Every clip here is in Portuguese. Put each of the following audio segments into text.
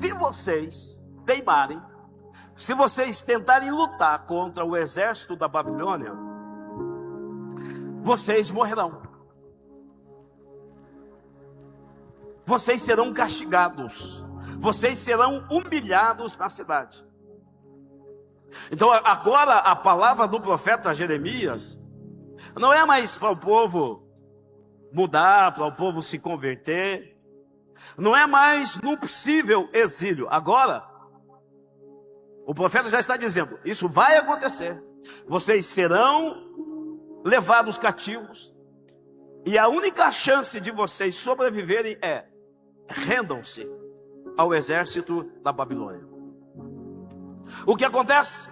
se vocês teimarem, se vocês tentarem lutar contra o exército da Babilônia, vocês morrerão. Vocês serão castigados. Vocês serão humilhados na cidade. Então agora a palavra do profeta Jeremias não é mais para o povo mudar, para o povo se converter. Não é mais num possível exílio. Agora, o profeta já está dizendo, isso vai acontecer. Vocês serão levados cativos. E a única chance de vocês sobreviverem é: rendam-se ao exército da Babilônia. O que acontece?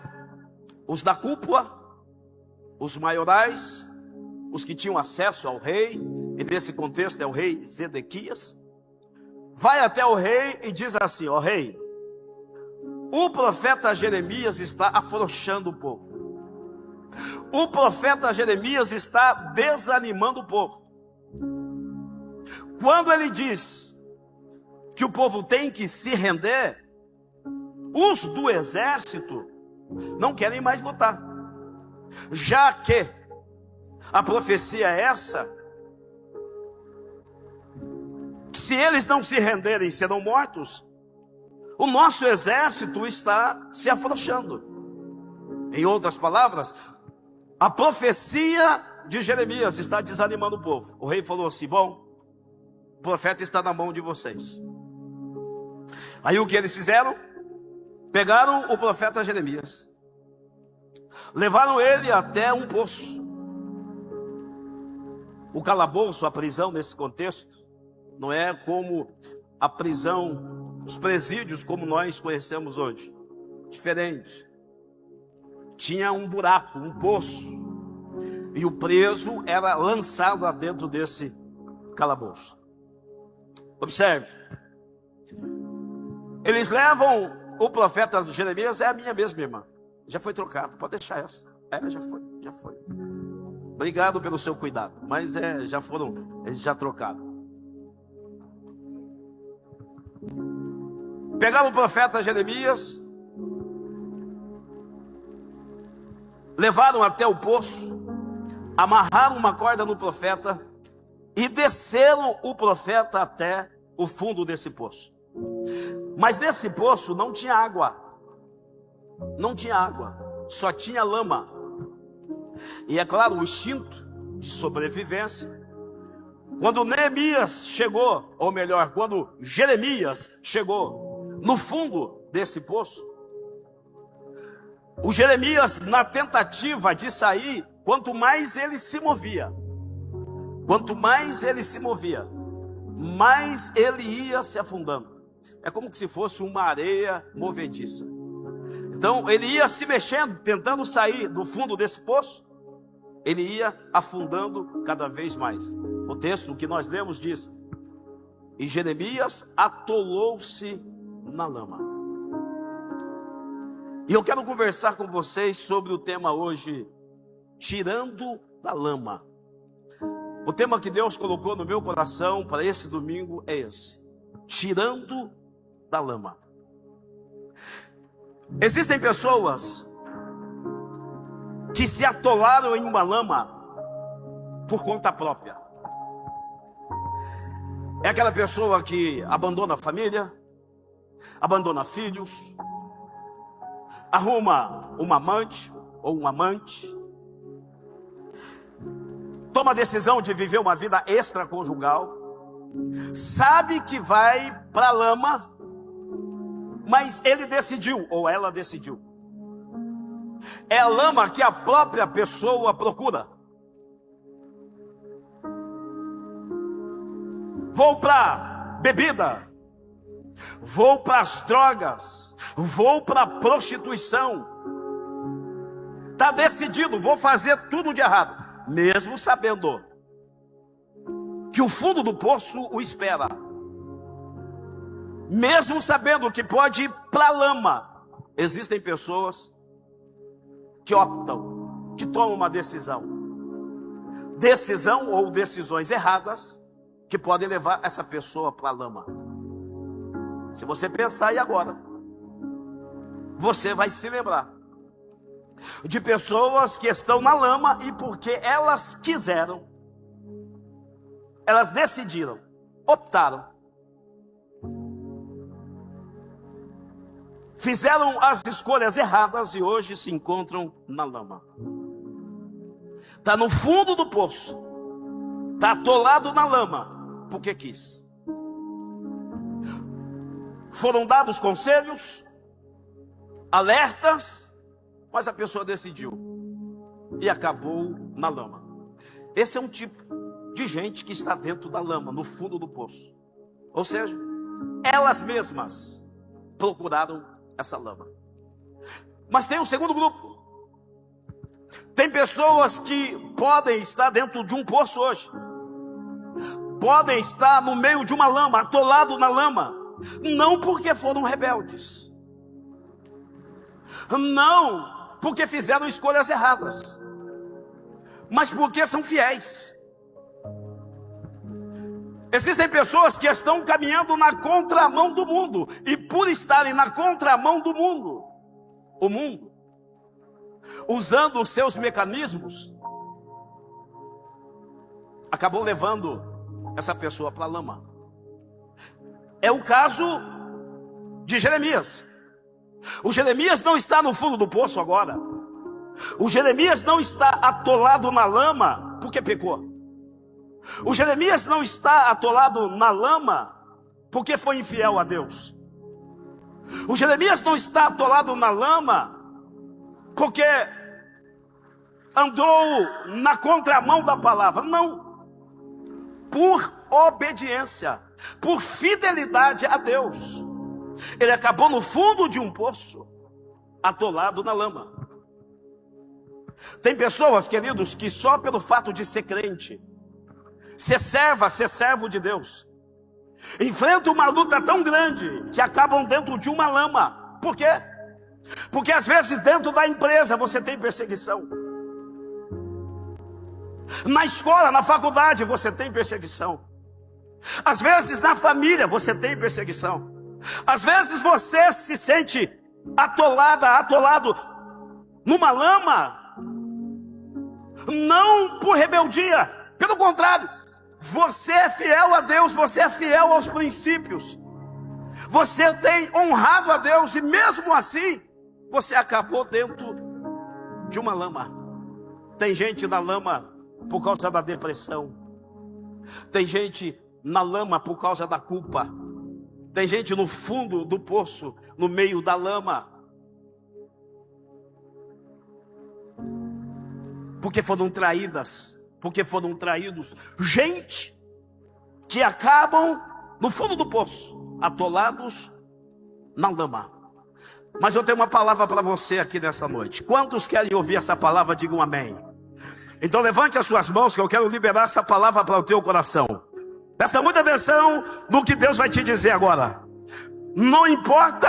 Os da cúpula, os maiorais, os que tinham acesso ao rei, e nesse contexto é o rei Zedequias, vai até o rei e diz assim: ó rei, o profeta Jeremias está afrouxando o povo. O profeta Jeremias está desanimando o povo. Quando ele diz que o povo tem que se render, os do exército não querem mais lutar. Já que a profecia é essa, se eles não se renderem, serão mortos. O nosso exército está se afrouxando. Em outras palavras, a profecia de Jeremias está desanimando o povo. O rei falou assim: bom, o profeta está na mão de vocês. Aí o que eles fizeram? Pegaram o profeta Jeremias, levaram ele até um poço. O calabouço, a prisão nesse contexto, não é como a prisão, os presídios como nós conhecemos hoje. Diferente. Tinha um buraco, um poço, e o preso era lançado lá dentro desse calabouço. Observe. Eles levam o profeta Jeremias, é a minha mesma irmã. Já foi trocado, pode deixar essa. Já foi. Obrigado pelo seu cuidado, mas já foram, eles já trocaram. Pegaram o profeta Jeremias, levaram até o poço, amarraram uma corda no profeta e desceram o profeta até o fundo desse poço. Mas nesse poço não tinha água. Não tinha água, só tinha lama. E é claro, o instinto de sobrevivência. Quando Neemias chegou, ou melhor, quando Jeremias chegou no fundo desse poço, o Jeremias, na tentativa de sair, quanto mais ele se movia, mais ele ia se afundando. É como se fosse uma areia movediça. Então ele ia se mexendo, tentando sair do fundo desse poço. Ele ia afundando cada vez mais. O texto que nós lemos diz: e Jeremias atolou-se na lama. E eu quero conversar com vocês sobre o tema hoje: tirando da lama. O tema que Deus colocou no meu coração para esse domingo é esse: tirando da lama. Existem pessoas que se atolaram em uma lama por conta própria. É aquela pessoa que abandona a família, abandona filhos, arruma uma amante ou um amante, toma a decisão de viver uma vida extraconjugal, sabe que vai para a lama, mas ele decidiu, ou ela decidiu. É a lama que a própria pessoa procura. Vou para bebida, vou para as drogas, vou para a prostituição. Está decidido, vou fazer tudo de errado, mesmo sabendo que o fundo do poço o espera, mesmo sabendo que pode ir para a lama. Existem pessoas que optam, que tomam uma decisão ou decisões erradas, que podem levar essa pessoa para a lama. Se você pensar aí agora, você vai se lembrar de pessoas que estão na lama e porque elas quiseram, elas decidiram, optaram, fizeram as escolhas erradas e hoje se encontram na lama. Está no fundo do poço, está atolado na lama, porque quis. Foram dados conselhos, alertas, mas a pessoa decidiu e acabou na lama. Esse é um tipo de gente que está dentro da lama, no fundo do poço. Ou seja, elas mesmas procuraram essa lama. Mas tem um segundo grupo. Tem pessoas que podem estar dentro de um poço hoje, podem estar no meio de uma lama, atolado na lama, não porque foram rebeldes, não porque fizeram escolhas erradas, mas porque são fiéis. Existem pessoas que estão caminhando na contramão do mundo, e por estarem na contramão do mundo, o mundo, usando os seus mecanismos, acabou levando essa pessoa para a lama. É o caso de Jeremias. O Jeremias não está no fundo do poço agora. O Jeremias não está atolado na lama porque pecou. O Jeremias não está atolado na lama porque foi infiel a Deus. O Jeremias não está atolado na lama porque andou na contramão da palavra. Não. Por obediência, por fidelidade a Deus, ele acabou no fundo de um poço, atolado na lama. Tem pessoas, queridos, que só pelo fato de ser crente, ser servo de Deus, enfrentam uma luta tão grande que acabam dentro de uma lama. Por quê? Porque às vezes dentro da empresa você tem perseguição, na escola, na faculdade você tem perseguição, às vezes na família você tem perseguição, às vezes você se sente atolado numa lama, não por rebeldia, pelo contrário, você é fiel a Deus, você é fiel aos princípios, você tem honrado a Deus, e mesmo assim você acabou dentro de uma lama. Tem gente na lama por causa da depressão, tem gente na lama por causa da culpa, tem gente no fundo do poço, no meio da lama, porque foram traídas, porque foram traídos. Gente que acabam no fundo do poço, atolados na lama. Mas eu tenho uma palavra para você aqui nessa noite. Quantos querem ouvir essa palavra? Digam amém. Então levante as suas mãos, que eu quero liberar essa palavra para o teu coração. Presta muita atenção no que Deus vai te dizer agora. Não importa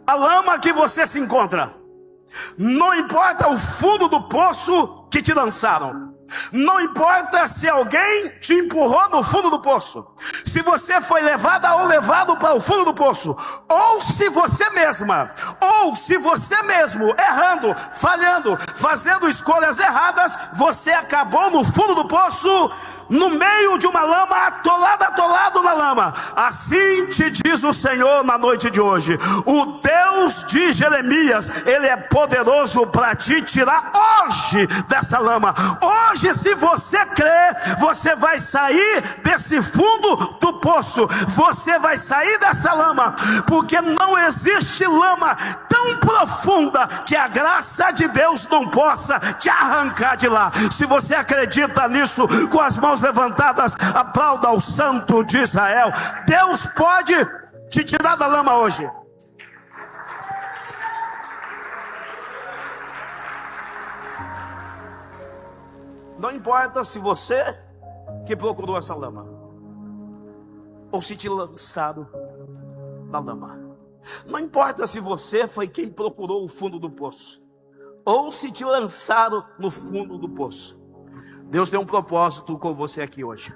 a lama que você se encontra, não importa o fundo do poço que te lançaram, não importa se alguém te empurrou no fundo do poço, se você foi levada ou levado para o fundo do poço, ou se você mesma, ou se você mesmo, errando, falhando, fazendo escolhas erradas, você acabou no fundo do poço, no meio de uma lama, atolado na lama. Assim te diz o Senhor na noite de hoje: o Deus de Jeremias, Ele é poderoso para te tirar hoje dessa lama. Hoje, se você crer, você vai sair desse fundo do poço, você vai sair dessa lama, porque não existe lama tão profunda que a graça de Deus não possa te arrancar de lá. Se você acredita nisso, com as mãos levantadas, aplauda ao Santo de Israel. Deus pode te tirar da lama hoje. Não importa se você que procurou essa lama, ou se te lançaram na lama. Não importa se você foi quem procurou o fundo do poço, ou se te lançaram no fundo do poço. Deus tem um propósito com você aqui hoje.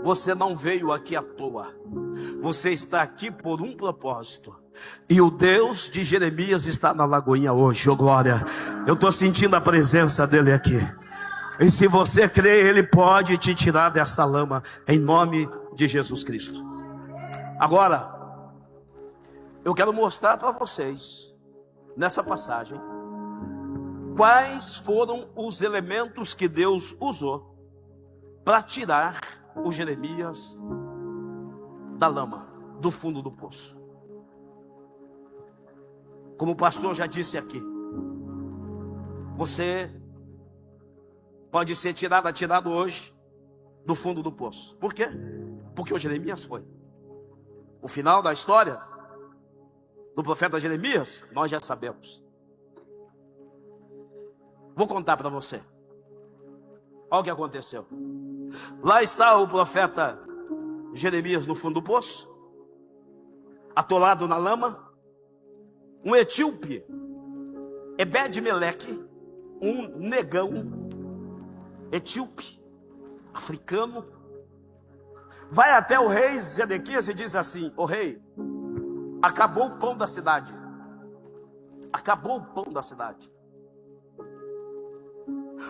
você não veio aqui à toa. Você está aqui por um propósito. E o Deus de Jeremias está na Lagoinha hoje, oh glória. Eu estou sentindo a presença dele aqui. E se você crê, ele pode te tirar dessa lama, em nome de Jesus Cristo. Agora, eu quero mostrar para vocês, nessa passagem, quais foram os elementos que Deus usou para tirar o Jeremias da lama, do fundo do poço. Como o pastor já disse aqui, você pode ser tirado hoje do fundo do poço. Por quê? Porque o Jeremias foi. O final da história do profeta Jeremias, nós já sabemos. Vou contar para você. Olha o que aconteceu. Lá está o profeta Jeremias no fundo do poço, atolado na lama. Um etíope, Ebed-Meleque, um negão etíope, africano, vai até o rei Zedequias e diz assim: o rei, acabou o pão da cidade. Acabou o pão da cidade.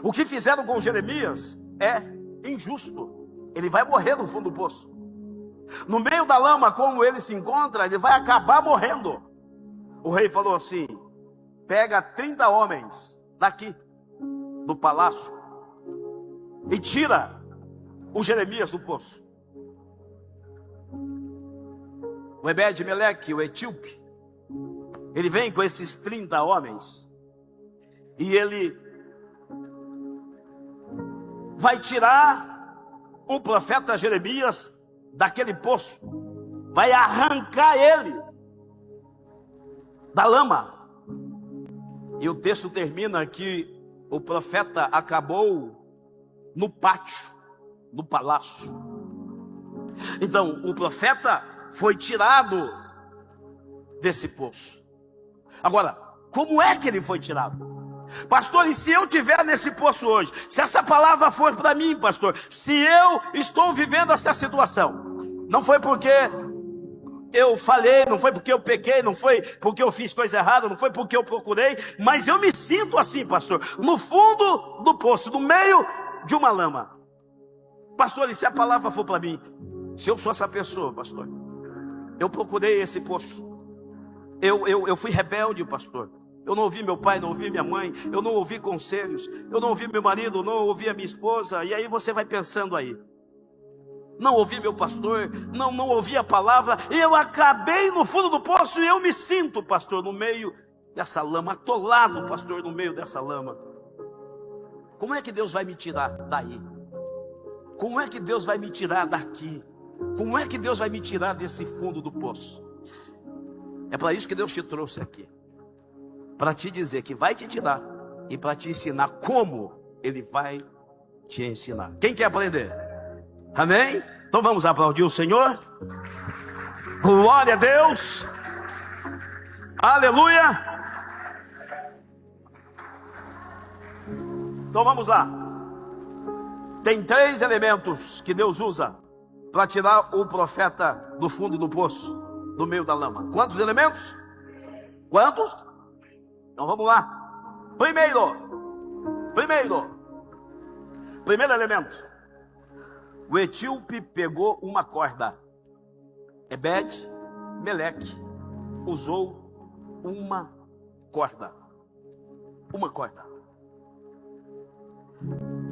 O que fizeram com Jeremias é injusto. Ele vai morrer no fundo do poço. No meio da lama, como ele se encontra, ele vai acabar morrendo. O rei falou assim: pega 30 homens daqui, do palácio, e tira o Jeremias do poço. O Ebed-Meleque, o etíope, ele vem com esses 30 homens, e ele vai tirar o profeta Jeremias daquele poço, vai arrancar ele da lama. E o texto termina que o profeta acabou no pátio, no palácio. Então, o profeta foi tirado desse poço. Agora, como é que ele foi tirado? Pastor, e se eu estiver nesse poço hoje? Se essa palavra for para mim, pastor, se eu estou vivendo essa situação, não foi porque eu falei, não foi porque eu pequei, não foi porque eu fiz coisa errada, não foi porque eu procurei, mas eu me sinto assim, pastor, no fundo do poço, no meio de uma lama. Pastor, e se a palavra for para mim? Se eu sou essa pessoa, pastor, eu procurei esse poço, eu fui rebelde, pastor, eu não ouvi meu pai, não ouvi minha mãe, eu não ouvi conselhos, eu não ouvi meu marido, não ouvi a minha esposa, e aí você vai pensando aí, não ouvi meu pastor, não ouvi a palavra, e eu acabei no fundo do poço, e eu me sinto, pastor, no meio dessa lama, atolado, pastor, no meio dessa lama. Como é que Deus vai me tirar daí? Como é que Deus vai me tirar daqui? Como é que Deus vai me tirar desse fundo do poço? É para isso que Deus te trouxe aqui, para te dizer que vai te tirar e para te ensinar como Ele vai te ensinar. Quem quer aprender? Amém? Então vamos aplaudir o Senhor. Glória a Deus. Aleluia. Então vamos lá. Tem 3 elementos que Deus usa para tirar o profeta do fundo do poço, do meio da lama. Quantos elementos? Quantos? Então vamos lá. Primeiro elemento. O etíope pegou uma corda. Ebed-Meleque usou uma corda. Uma corda.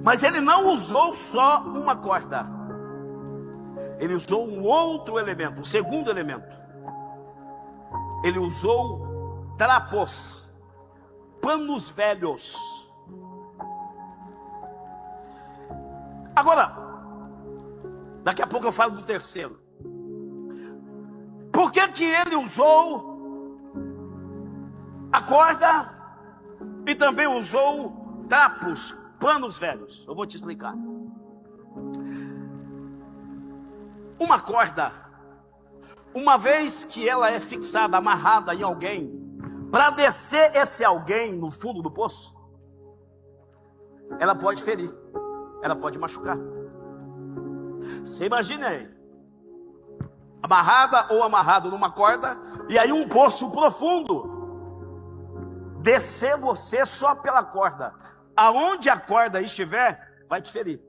Mas ele não usou só uma corda. Ele usou um outro elemento, um segundo elemento. Ele usou trapos, panos velhos. Agora, daqui a pouco eu falo do terceiro. Por que que ele usou a corda e também usou trapos, panos velhos? Eu vou te explicar. Uma corda, uma vez que ela é fixada, amarrada em alguém, para descer esse alguém no fundo do poço, ela pode ferir, ela pode machucar. Você imagina aí, amarrada ou amarrado numa corda, e aí um poço profundo, descer você só pela corda, aonde a corda estiver, vai te ferir,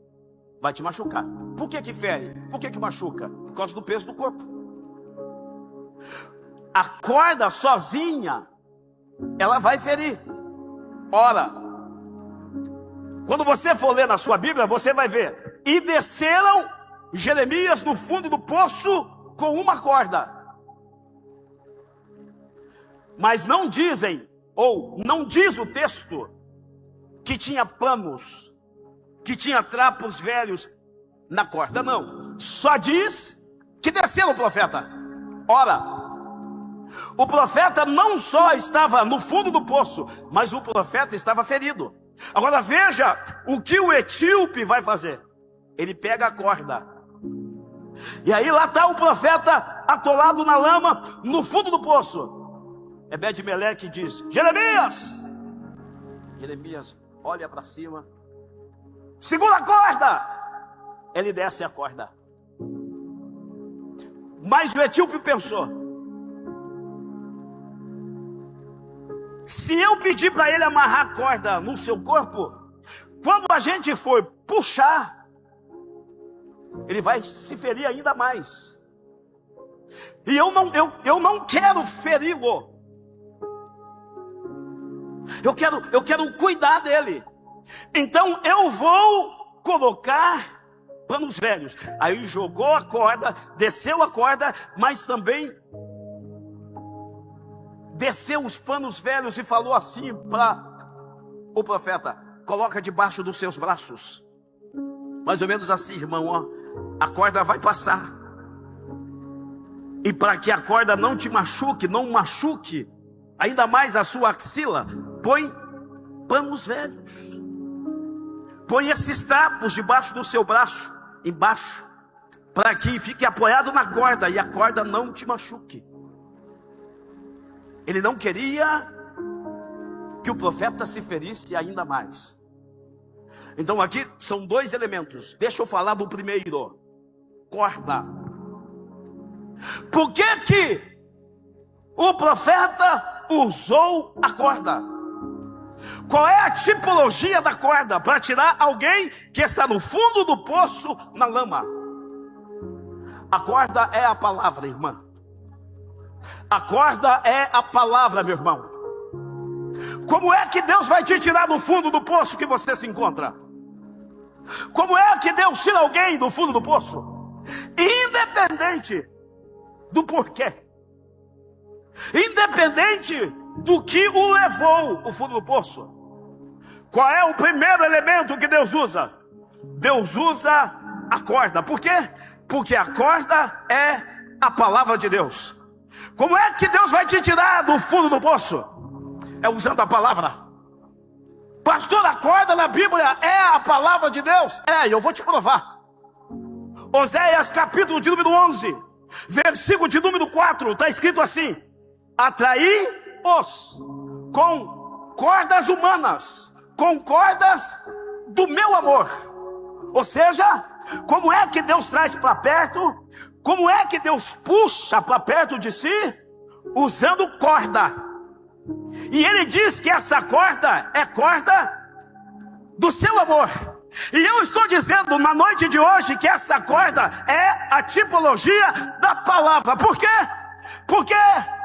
vai te machucar. Por que que fere? Por que que machuca? Por causa do peso do corpo. A corda sozinha, ela vai ferir. Ora, quando você for ler na sua Bíblia, você vai ver: e desceram Jeremias no fundo do poço com uma corda. Mas não dizem, ou não diz o texto, que tinha panos, que tinha trapos velhos na corda, não. Só diz que desceram o profeta. Ora, o profeta não só estava no fundo do poço, mas o profeta estava ferido. Agora veja o que o etíope vai fazer. Ele pega a corda, e aí lá está o profeta atolado na lama, no fundo do poço. Ebed-Meleque diz: Jeremias! Jeremias olha para cima, segura a corda. Ele desce a corda. Mas o etíope pensou: se eu pedir para ele amarrar a corda no seu corpo, quando a gente for puxar, ele vai se ferir ainda mais. E eu não quero feri-lo. Eu quero cuidar dele. Então eu vou colocar panos velhos. Aí jogou a corda, desceu a corda, mas também desceu os panos velhos e falou assim para o profeta: coloca debaixo dos seus braços. Mais ou menos assim, irmão, ó, a corda vai passar. E para que a corda não te machuque, não machuque ainda mais a sua axila, põe panos velhos. Põe esses trapos debaixo do seu braço, embaixo, para que fique apoiado na corda e a corda não te machuque. Ele não queria que o profeta se ferisse ainda mais. Então aqui são dois elementos. Deixa eu falar do primeiro: corda. Por que que o profeta usou a corda? Qual é a tipologia da corda para tirar alguém que está no fundo do poço, na lama? A corda é a palavra, irmã. A corda é a palavra, meu irmão. Como é que Deus vai te tirar do fundo do poço que você se encontra? Como é que Deus tira alguém do fundo do poço? Independente do porquê, independente do que o levou ao fundo do poço. Qual é o primeiro elemento que Deus usa? Deus usa a corda. Por quê? Porque a corda é a palavra de Deus. Como é que Deus vai te tirar do fundo do poço? É usando a palavra. Pastor, a corda na Bíblia é a palavra de Deus? É, eu vou te provar. Oséias capítulo de número 11, versículo de número 4, está escrito assim: atraí-os com cordas humanas, com cordas do meu amor. Ou seja, como é que Deus traz para perto? Como é que Deus puxa para perto de si? Usando corda. E ele diz que essa corda é corda do seu amor. E eu estou dizendo na noite de hoje que essa corda é a tipologia da palavra. Por quê? Porque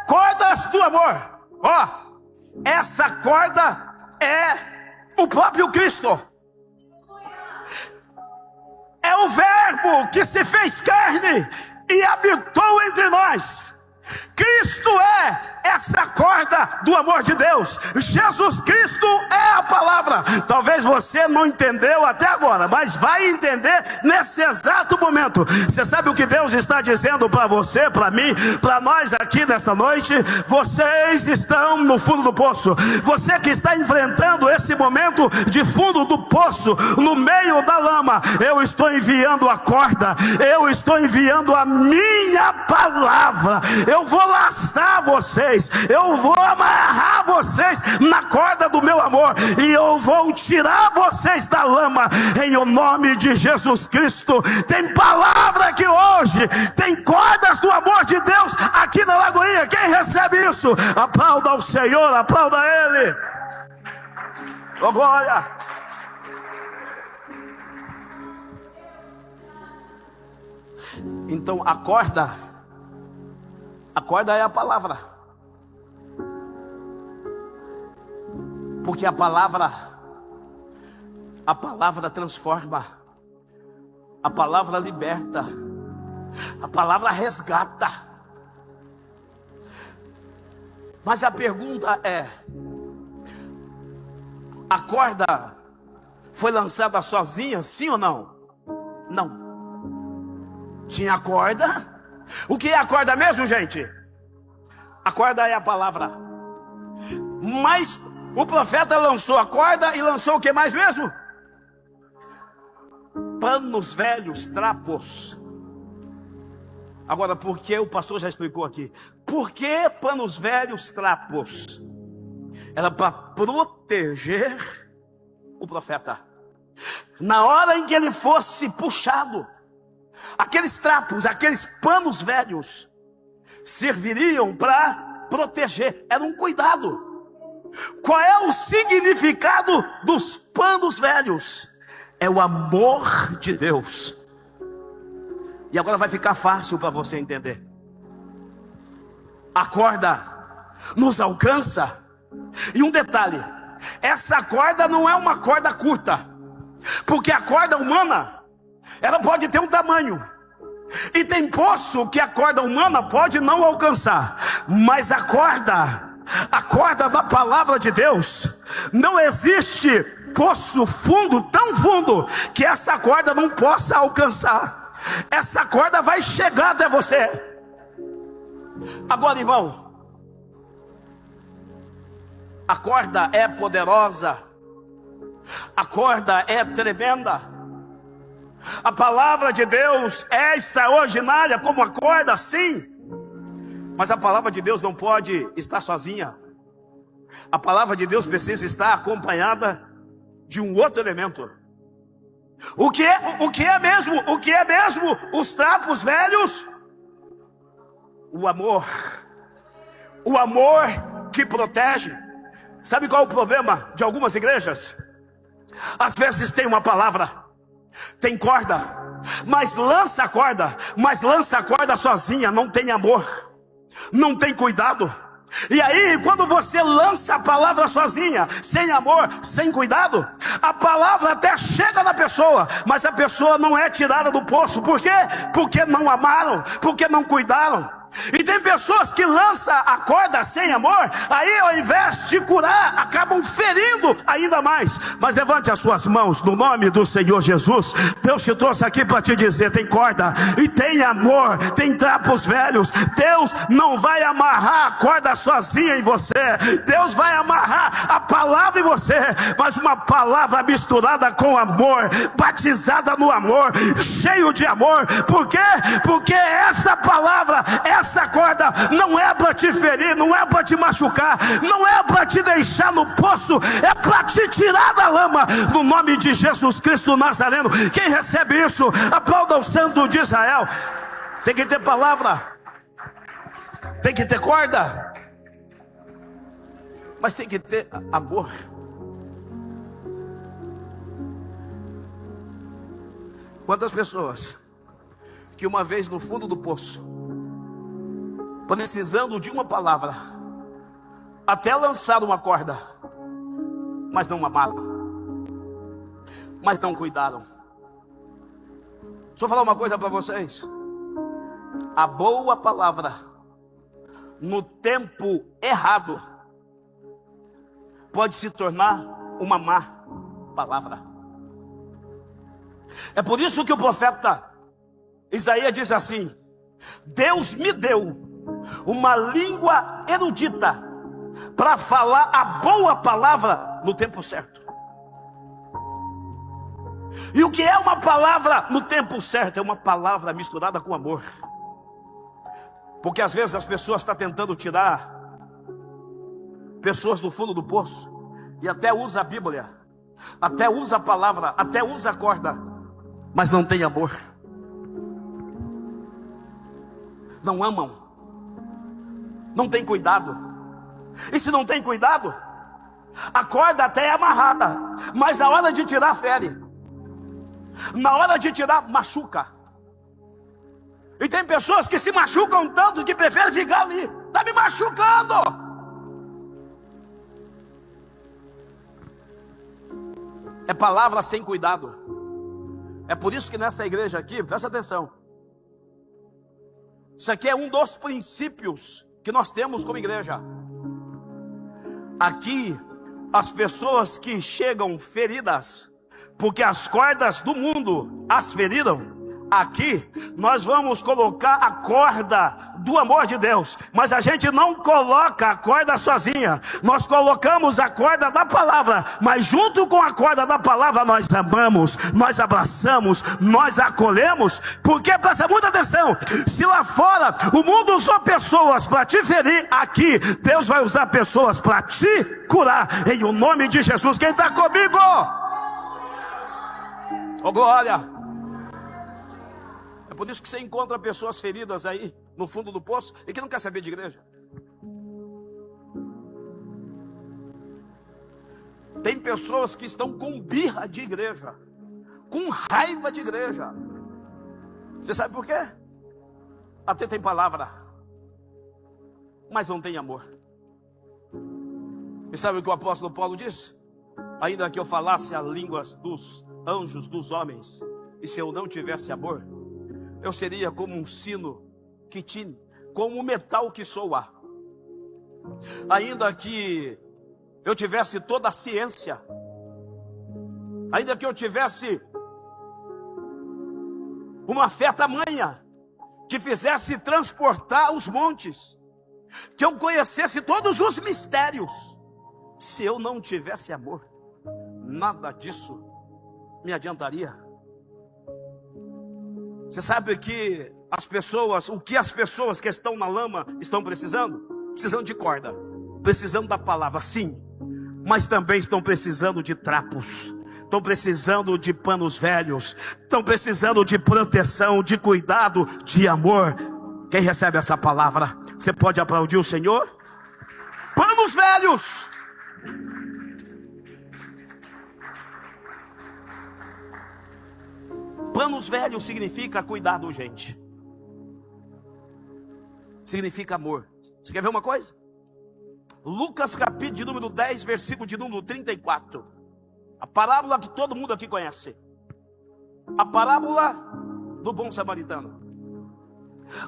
cordas do amor. Ó, essa corda é o próprio Cristo. É o Verbo que se fez carne e habitou entre nós. Cristo é essa corda do amor de Deus. Jesus Cristo é a palavra. Talvez você não entendeu até agora, mas vai entender nesse exato momento. Você sabe o que Deus está dizendo para você, para mim, para nós aqui nessa noite? Vocês estão no fundo do poço. Você que está enfrentando esse momento de fundo do poço, no meio da lama, eu estou enviando a corda. Eu estou enviando a minha palavra. Eu vou laçar vocês, eu eu vou amarrar vocês na corda do meu amor, e eu vou tirar vocês da lama, em o nome de Jesus Cristo. Tem palavra aqui hoje, tem cordas do amor de Deus aqui na Lagoinha. Quem recebe isso, aplauda ao Senhor, aplauda Ele. Oh, glória. Então a corda é a palavra, porque a palavra transforma, a palavra liberta, a palavra resgata. Mas a pergunta é: a corda foi lançada sozinha, sim ou não? Não. Tinha a corda. O que é a corda mesmo, gente? A corda é a palavra. Mas o profeta lançou a corda e lançou o que mais mesmo? Panos velhos, trapos. Agora, por que o pastor já explicou aqui? Por que panos velhos, trapos? Era para proteger o profeta. Na hora em que ele fosse puxado, aqueles trapos, aqueles panos velhos serviriam para proteger. Era um cuidado. Qual é o significado dos panos velhos? É o amor de Deus. E agora vai ficar fácil para você entender. A corda nos alcança. E um detalhe: essa corda não é uma corda curta, porque a corda humana, ela pode ter um tamanho, e tem poço que a corda humana pode não alcançar. Mas a corda da palavra de Deus, não existe poço fundo, tão fundo, que essa corda não possa alcançar. Essa corda vai chegar até você. Agora, irmão, a corda é poderosa, a corda é tremenda. A palavra de Deus é extraordinária como a corda, sim. Mas a palavra de Deus não pode estar sozinha. A palavra de Deus precisa estar acompanhada de um outro elemento. O que é mesmo os trapos velhos? O amor. O amor que protege. Sabe qual é o problema de algumas igrejas? Às vezes tem uma palavra, tem corda, mas lança a corda sozinha, não tem amor, não tem cuidado. E aí, quando você lança a palavra sozinha, sem amor, sem cuidado, a palavra até chega na pessoa, mas a pessoa não é tirada do poço. Por quê? Porque não amaram, porque não cuidaram. E tem pessoas que lançam a corda sem amor, aí ao invés de curar, acabam ferindo ainda mais. Mas levante as suas mãos no nome do Senhor Jesus. Deus te trouxe aqui para te dizer: tem corda e tem amor, tem trapos velhos. Deus não vai amarrar a corda sozinha em você, Deus vai amarrar a palavra em você, mas uma palavra misturada com amor, batizada no amor, cheio de amor. Por quê? Porque essa palavra, essa corda não é para te ferir, não é para te machucar, não é para te deixar no poço, é para te tirar da lama, no nome de Jesus Cristo Nazareno. Quem recebe isso, aplauda o Santo de Israel. Tem que ter palavra, tem que ter corda, mas tem que ter amor. Quantas pessoas que uma vez no fundo do poço, precisando de uma palavra, até lançaram uma corda, mas não amaram, mas não cuidaram. Deixa eu falar uma coisa para vocês: a boa palavra no tempo errado pode se tornar uma má palavra. É por isso que o profeta Isaías diz assim: Deus me deu uma língua erudita para falar a boa palavra no tempo certo. E o que é uma palavra no tempo certo? É uma palavra misturada com amor. Porque às vezes as pessoas estão tentando tirar pessoas no fundo do poço, e até usa a Bíblia, até usa a palavra, até usa a corda, mas não tem amor, não amam, não tem cuidado. E se não tem cuidado, a corda até é amarrada, mas na hora de tirar fere, na hora de tirar machuca. E tem pessoas que se machucam tanto que preferem ficar ali. Está me machucando. É palavra sem cuidado. É por isso que nessa igreja aqui, presta atenção, isso aqui é um dos princípios que nós temos como igreja. Aqui, as pessoas que chegam feridas, porque as cordas do mundo as feriram, aqui nós vamos colocar a corda do amor de Deus, mas a gente não coloca a corda sozinha, nós colocamos a corda da palavra, mas junto com a corda da palavra nós amamos, nós abraçamos, nós acolhemos, porque presta muita atenção, se lá fora o mundo usou pessoas para te ferir, aqui Deus vai usar pessoas para te curar, em o nome de Jesus. Quem está comigo? Oh glória! É por isso que você encontra pessoas feridas aí no fundo do poço e que não quer saber de igreja. Tem pessoas que estão com birra de igreja, com raiva de igreja. Você sabe por quê? Até tem palavra, mas não tem amor. E sabe o que o apóstolo Paulo diz? Ainda que eu falasse as línguas dos anjos, dos homens, e se eu não tivesse amor, eu seria como um sino que tine, como um metal que soa. Ainda que eu tivesse toda a ciência, ainda que eu tivesse uma fé tamanha, que fizesse transportar os montes, que eu conhecesse todos os mistérios, se eu não tivesse amor, nada disso me adiantaria. Você sabe que as pessoas, o que as pessoas que estão na lama estão precisando? Precisando de corda, precisando da palavra, sim, mas também estão precisando de trapos, estão precisando de panos velhos, estão precisando de proteção, de cuidado, de amor. Quem recebe essa palavra, você pode aplaudir o Senhor? Panos velhos. Panos velhos significa cuidado, gente. Significa amor. Você quer ver uma coisa? Lucas capítulo de número 10, versículo de número 34. A parábola que todo mundo aqui conhece. A parábola do bom samaritano.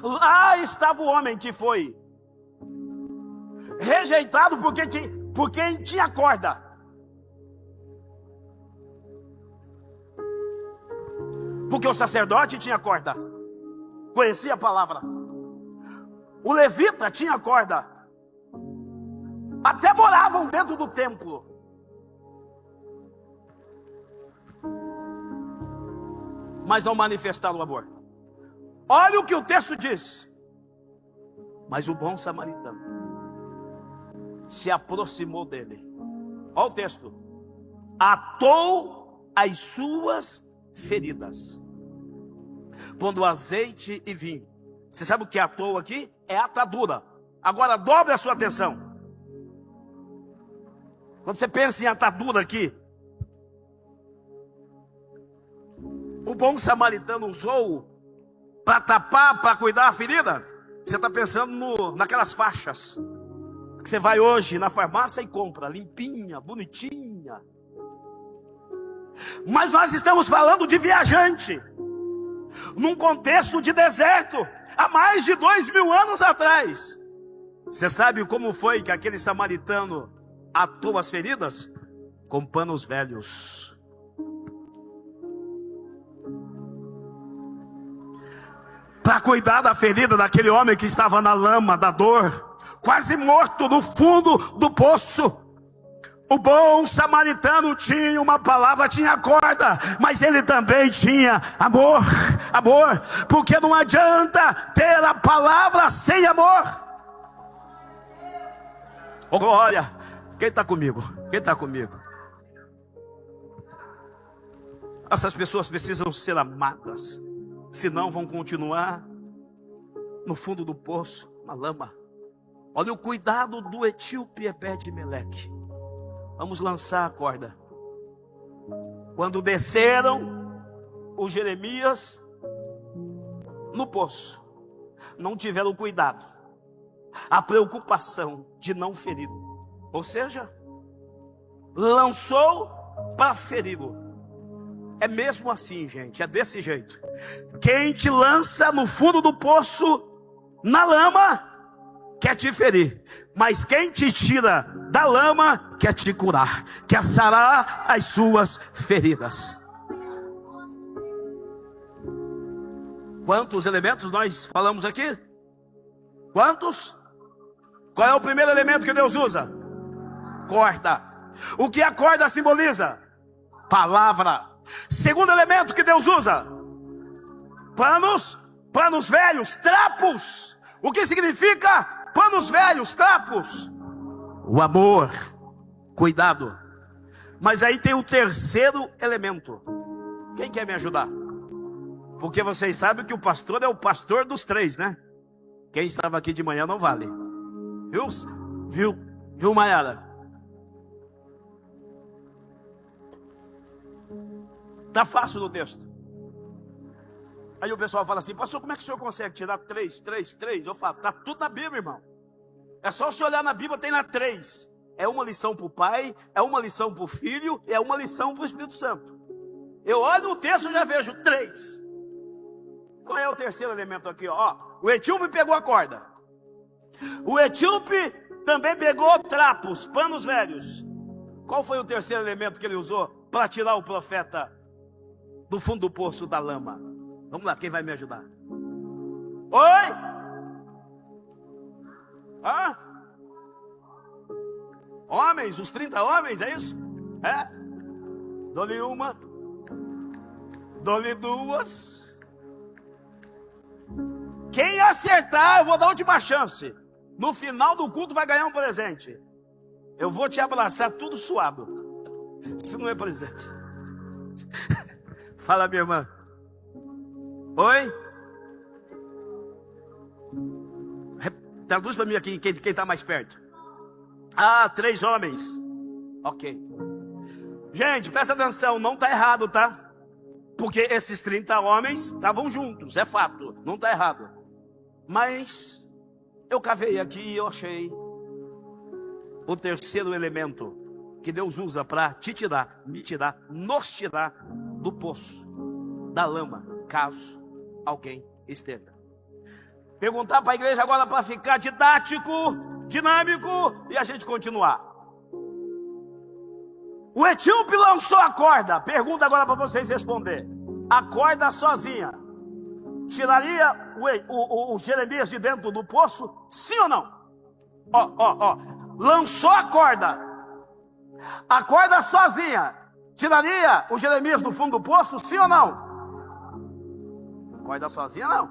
Lá estava o homem que foi rejeitado por quem tinha corda. Porque o sacerdote tinha corda, conhecia a palavra. O levita tinha corda, até moravam dentro do templo. Mas não manifestaram o amor. Olha o que o texto diz. Mas o bom samaritano se aproximou dele. Olha o texto. Atou as suas feridas, pondo azeite e vinho. Você sabe o que é atou aqui? É atadura. Agora dobre a sua atenção. Quando você pensa em atadura aqui, o bom samaritano usou para tapar, para cuidar da ferida. Você está pensando naquelas faixas que você vai hoje na farmácia e compra, limpinha, bonitinha. Mas nós estamos falando de viajante, num contexto de deserto, há mais de 2000 anos atrás. Você sabe como foi que aquele samaritano atou as feridas? Com panos velhos. Para cuidar da ferida daquele homem que estava na lama da dor, quase morto no fundo do poço. O bom samaritano tinha uma palavra, tinha corda, mas ele também tinha amor, amor, porque não adianta ter a palavra sem amor. Oh glória! Quem está comigo? Quem está comigo? Essas pessoas precisam ser amadas, senão vão continuar no fundo do poço, na lama. Olha o cuidado do etíope Ebed-Meleque. Vamos lançar a corda. Quando desceram os Jeremias no poço, não tiveram cuidado, a preocupação de não feri-lo. Ou seja, lançou para feri-lo. É mesmo assim, gente, é desse jeito. Quem te lança no fundo do poço, na lama, quer te ferir. Mas quem te tira da lama, quer te curar, quer sarar as suas feridas. Quantos elementos nós falamos aqui? Quantos? Qual é o primeiro elemento que Deus usa? Corda. O que a corda simboliza? Palavra. Segundo elemento que Deus usa: panos velhos, trapos. O que significa panos velhos, trapos? O amor, cuidado. Mas aí tem o terceiro elemento. Quem quer me ajudar? Porque vocês sabem que o pastor é o pastor dos três, né? Quem estava aqui de manhã não vale. Viu, Maiara? Está fácil no texto. Aí o pessoal fala assim: pastor, como é que o senhor consegue tirar 3? Eu falo: está tudo na Bíblia, irmão. É só você olhar na Bíblia, tem na 3. É uma lição para o Pai, é uma lição para o Filho, é uma lição para o Espírito Santo. Eu olho no texto e já vejo 3. Qual é o terceiro elemento aqui? Ó, o etíope pegou a corda. O etíope também pegou trapos, panos velhos. Qual foi o terceiro elemento que ele usou para tirar o profeta do fundo do poço da lama? Vamos lá, quem vai me ajudar? Oi? Hã? Homens, os 30 homens, é isso? É? Dou-lhe uma, dou-lhe duas. Quem acertar, eu vou dar a última chance. No final do culto vai ganhar um presente. Eu vou te abraçar tudo suado. Isso não é presente. Fala, minha irmã. Oi? Traduz para mim aqui quem está mais perto. 3 homens. Ok. Gente, presta atenção, não está errado, tá? Porque esses 30 homens estavam juntos, é fato, não está errado. Mas eu cavei aqui e eu achei o terceiro elemento que Deus usa para te tirar, me tirar, nos tirar do poço, da lama, caso alguém esteja. Perguntar para a igreja agora para ficar didático, dinâmico e a gente continuar. O etíope lançou a corda. Pergunta agora para vocês responder. A corda sozinha tiraria o Jeremias de dentro do poço? Sim ou não? Lançou a corda. A corda sozinha tiraria o Jeremias do fundo do poço? Sim ou não? Corda sozinha não.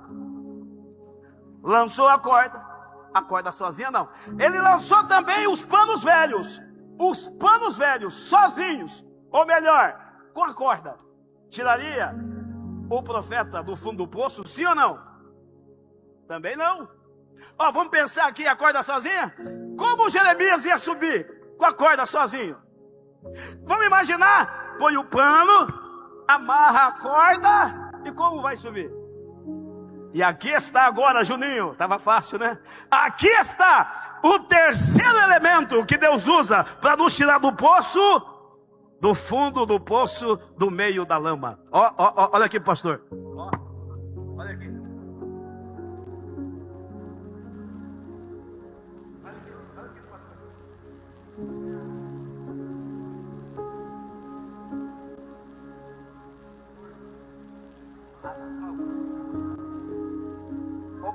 Lançou a corda sozinha não. Ele lançou também os panos velhos. Os panos velhos sozinhos, ou melhor, com a corda, tiraria o profeta do fundo do poço? Sim ou não? Também não. Vamos pensar aqui, a corda sozinha. Como Jeremias ia subir com a corda sozinho? Vamos imaginar, põe o pano, amarra a corda e como vai subir? E aqui está agora, Juninho, estava fácil, né? Aqui está o terceiro elemento que Deus usa para nos tirar do poço, do fundo do poço, do meio da lama. Olha aqui, pastor. Olha aqui. Olha aqui, pastor.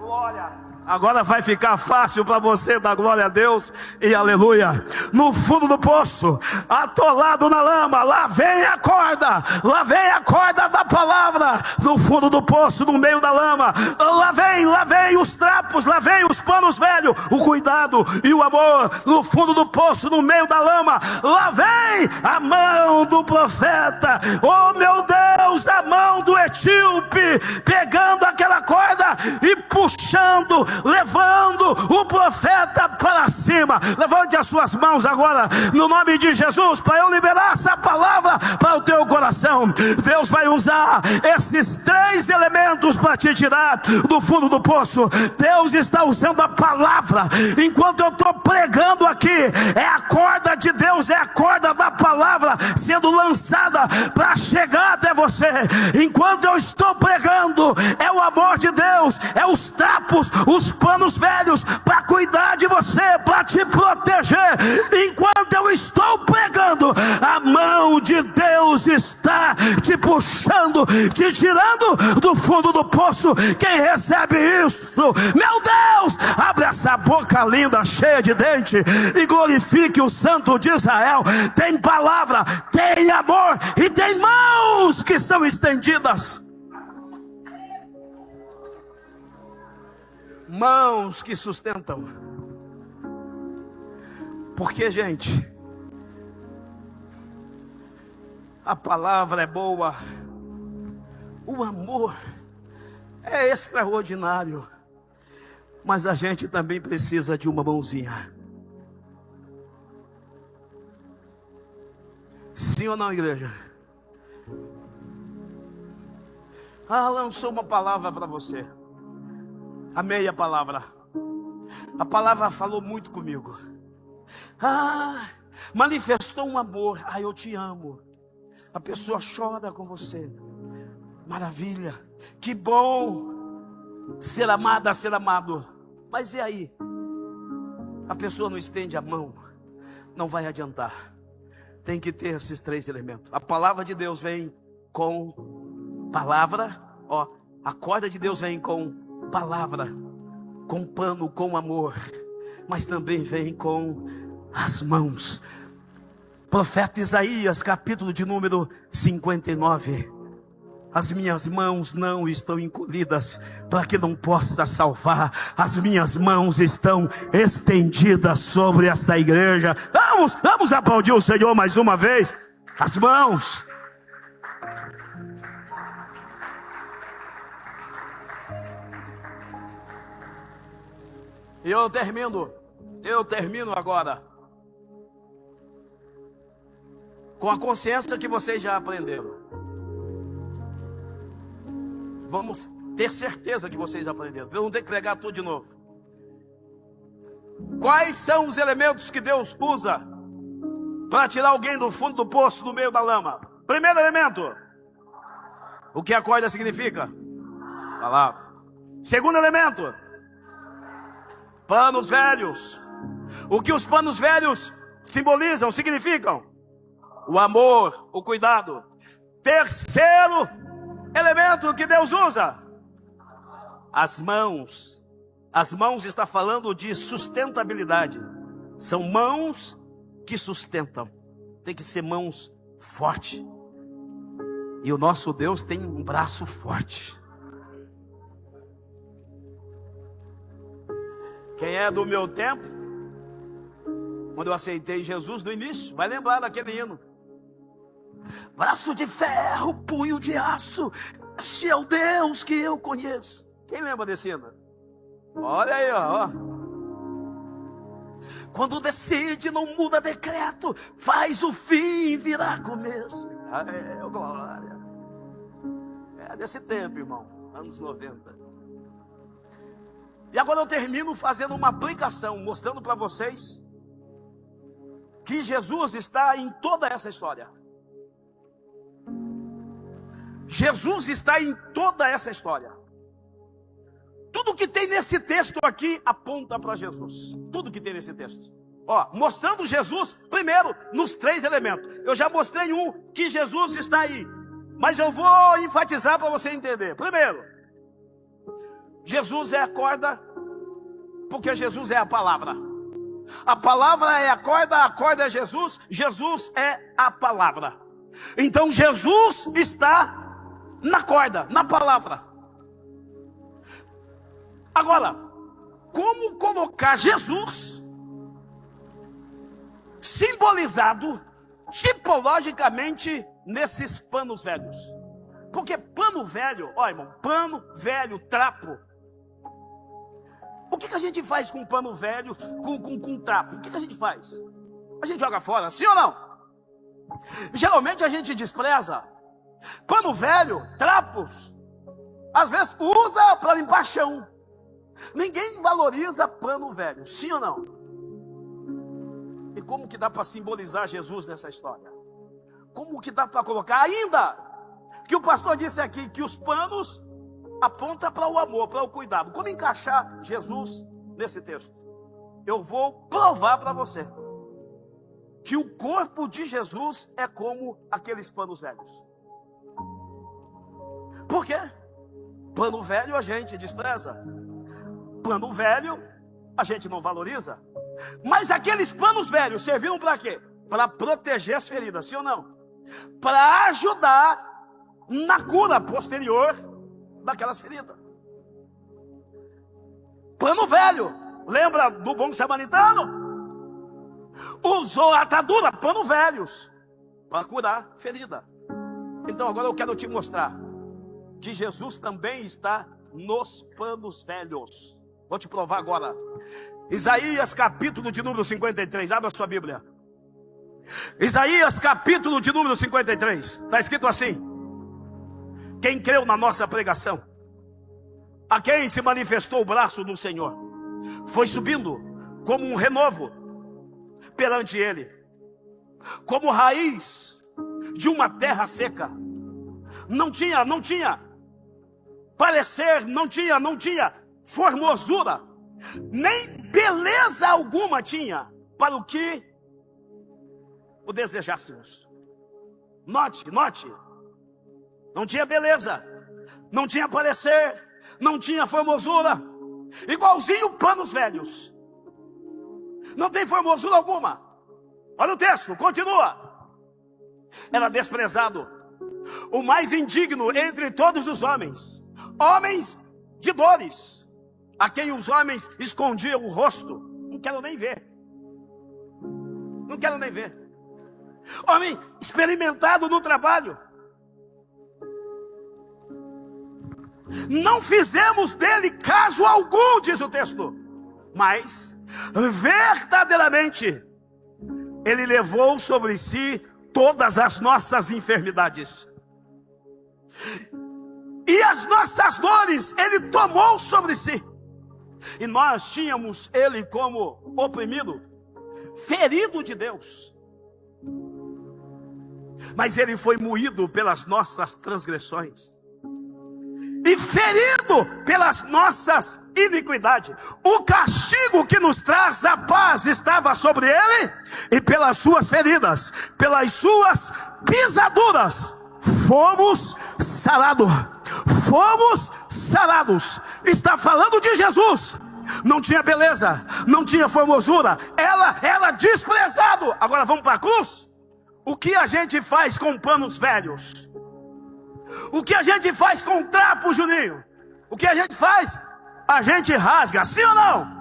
Glória. Agora vai ficar fácil para você dar glória a Deus e aleluia. No fundo do poço, atolado na lama, lá vem a corda da palavra. No fundo do poço, no meio da lama, lá vem os trapos, lá vem os panos velhos, o cuidado e o amor. No fundo do poço, no meio da lama, lá vem a mão do profeta. Oh meu Deus, a mão do etíope, pegando aquela corda e puxando, levando o profeta para cima. Levante as suas mãos agora, no nome de Jesus, para eu liberar essa palavra para o teu coração. Deus vai usar esses 3 elementos para te tirar do fundo do poço. Deus está usando a palavra. Enquanto eu estou pregando aqui, é a corda de Deus, é a corda da palavra sendo lançada para chegar até você. Enquanto eu estou pregando, é o amor de Deus, é os trapos, os panos velhos para cuidar de você, para te proteger. Enquanto eu estou pregando, a mão de Deus está te puxando, te tirando do fundo do poço. Quem recebe isso, meu Deus, abre essa boca linda, cheia de dente, e glorifique o Santo de Israel. Tem palavra, tem amor e tem mãos que são estendidas. Mãos que sustentam. Porque, gente, a palavra é boa, o amor é extraordinário, mas a gente também precisa de uma mãozinha. Sim ou não, igreja? Lançou uma palavra para você. Amei a palavra. A palavra falou muito comigo. Manifestou um amor. Eu te amo. A pessoa chora com você. Maravilha. Que bom ser amada, ser amado. Mas e aí? A pessoa não estende a mão. Não vai adiantar. Tem que ter esses 3 elementos. A palavra de Deus vem com palavra. A corda de Deus vem com palavra, com pano, com amor, mas também vem com as mãos. Profeta Isaías, capítulo de número 59. As minhas mãos não estão encolhidas para que não possa salvar. As minhas mãos estão estendidas sobre esta igreja. Vamos aplaudir o Senhor mais uma vez. As mãos. Eu termino agora com a consciência que vocês já aprenderam. Vamos ter certeza que vocês aprenderam, para eu não ter que pregar tudo de novo. Quais são os elementos que Deus usa para tirar alguém do fundo do poço, do meio da lama? Primeiro elemento, o que a corda significa? Palavra. Segundo elemento, panos velhos. O que os panos velhos simbolizam, significam? O amor, o cuidado. Terceiro elemento que Deus usa, as mãos. As mãos está falando de sustentabilidade. São mãos que sustentam. Tem que ser mãos fortes. E o nosso Deus tem um braço forte. Quem é do meu tempo, quando eu aceitei Jesus no início, vai lembrar daquele hino. Braço de ferro, punho de aço, este é o Deus que eu conheço. Quem lembra desse hino? Olha aí, ó. Quando decide, não muda decreto, faz o fim virar começo. Glória. É desse tempo, irmão, anos 90. E agora eu termino fazendo uma aplicação, mostrando para vocês que Jesus está em toda essa história. Jesus está em toda essa história. Tudo que tem nesse texto aqui aponta para Jesus. Tudo que tem nesse texto. Mostrando Jesus, primeiro, nos 3 elementos. Eu já mostrei um, que Jesus está aí. Mas eu vou enfatizar para você entender. Primeiro, Jesus é a corda Porque Jesus é a palavra. A palavra é a corda é Jesus, Jesus é a palavra. Então Jesus está na corda, na palavra. Agora, como colocar Jesus simbolizado tipologicamente nesses panos velhos? Porque pano velho, ó irmão, pano velho, trapo. O que a gente faz com pano velho, com trapo? O que a gente faz? A gente joga fora, sim ou não? Geralmente a gente despreza. Pano velho, trapos, às vezes usa para limpar chão. Ninguém valoriza pano velho, sim ou não? E como que dá para simbolizar Jesus nessa história? Como que dá para colocar ainda que o pastor disse aqui que os panos aponta para o amor, para o cuidado. Como encaixar Jesus nesse texto? Eu vou provar para você que o corpo de Jesus é como aqueles panos velhos. Por quê? Pano velho a gente despreza. Pano velho a gente não valoriza. Mas aqueles panos velhos serviram para quê? Para proteger as feridas, sim ou não? Para ajudar na cura posterior daquelas feridas. Pano velho, lembra do bom samaritano? Usou a atadura, pano velhos, para curar ferida. Então agora eu quero te mostrar que Jesus também está nos panos velhos. Vou te provar agora. Isaías capítulo de número 53, abra sua Bíblia. Isaías capítulo de número 53, está escrito assim: quem creu na nossa pregação, a quem se manifestou o braço do Senhor, foi subindo como um renovo perante ele, como raiz de uma terra seca. Não tinha parecer, não tinha formosura, nem beleza alguma tinha para o que o desejássemos. Note, não tinha beleza, não tinha parecer, não tinha formosura, igualzinho panos velhos. Não tem formosura alguma. Olha o texto, continua. Era desprezado, o mais indigno entre todos os homens, homens de dores, a quem os homens escondiam o rosto. Não quero nem ver. Homem experimentado no trabalho. Não fizemos dele caso algum, diz o texto. Mas, verdadeiramente, ele levou sobre si todas as nossas enfermidades. E as nossas dores ele tomou sobre si. E nós tínhamos ele como oprimido, ferido de Deus. Mas ele foi moído pelas nossas transgressões e ferido pelas nossas iniquidades. O castigo que nos traz a paz estava sobre ele, e pelas suas feridas, pelas suas pisaduras, fomos sarados. Está falando de Jesus. Não tinha beleza, não tinha formosura, ela era desprezado. Agora vamos para a cruz. O que a gente faz com panos velhos? O que a gente faz com trapo, Juninho? O que a gente faz? A gente rasga, sim ou não?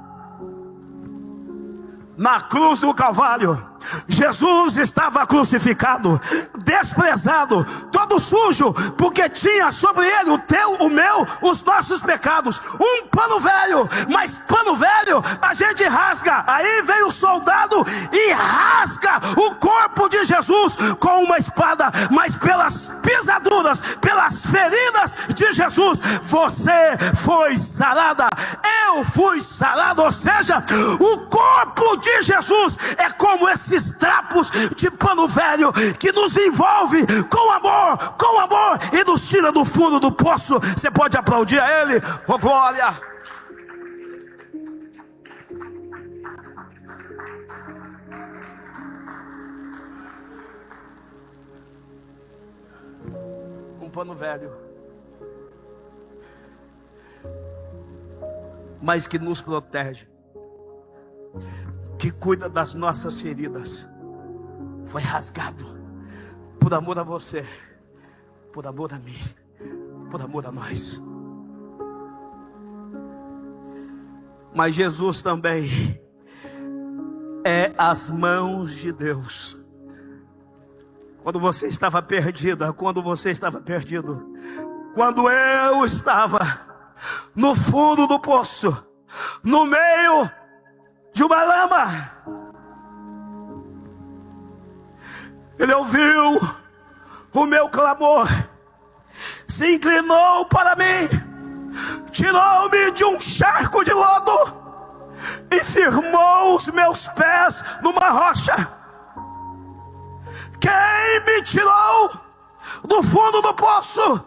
Na cruz do Calvário, Jesus estava crucificado, desprezado, todo sujo, porque tinha sobre ele o teu, o meu, os nossos pecados. Um pano velho, mas pano velho a gente rasga. Aí vem o soldado e rasga o corpo de Jesus com uma espada. Mas pelas pisaduras, pelas feridas de Jesus, você foi sarada, eu fui sarado. Ou seja, o corpo de Jesus é como esses trapos de pano velho que nos envolve com amor e nos tira do fundo do poço. Você pode aplaudir a ele? Oh, glória! Um pano velho, mas que nos protege. que cuida das nossas feridas, foi rasgado por amor a você, por amor a mim, por amor a nós. Mas Jesus também é as mãos de Deus. Quando você estava perdida, quando você estava perdido, quando eu estava no fundo do poço, no meio de uma lama, Ele ouviu o meu clamor, se inclinou para mim, tirou-me de um charco de lodo e firmou os meus pés numa rocha. Quem me tirou do fundo do poço?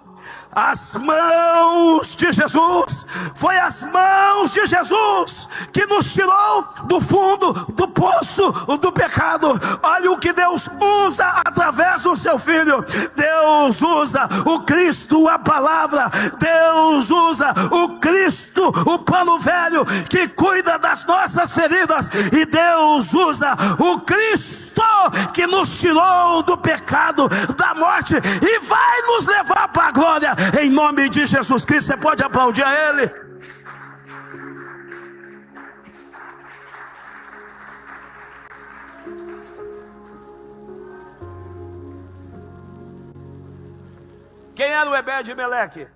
As mãos de Jesus. Foi as mãos de Jesus que nos tirou do fundo do poço do pecado. Olha o que Deus usa através do seu Filho. Deus usa o Cristo, a palavra. Deus usa o Cristo, o pano velho, que cuida das nossas feridas. E Deus usa o Cristo que nos tirou do pecado, da morte, e vai nos levar para a glória. Em nome de Jesus Cristo. Você pode aplaudir a Ele? Quem era o Ebed-Meleque?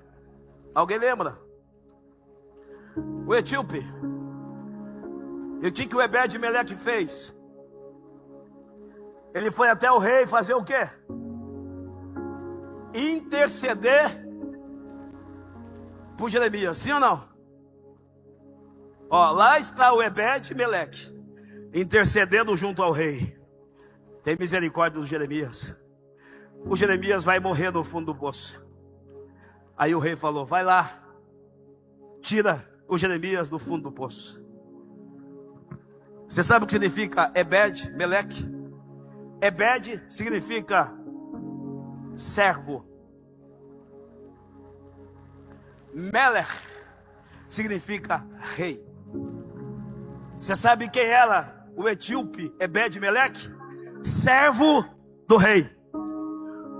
Alguém lembra? O etíope. E o que o Ebed-Meleque fez? Ele foi até o rei fazer o quê? Interceder por Jeremias, sim ou não? Ó, lá está o Ebed-Meleque intercedendo junto ao rei. Tem misericórdia do Jeremias. O Jeremias vai morrer no fundo do poço. Aí o rei falou: vai lá, tira o Jeremias do fundo do poço. Você sabe o que significa Ebed-Meleque? Ebed significa servo. Melech significa rei. Você sabe quem era o etíope Ebed-Meleque? Servo do rei.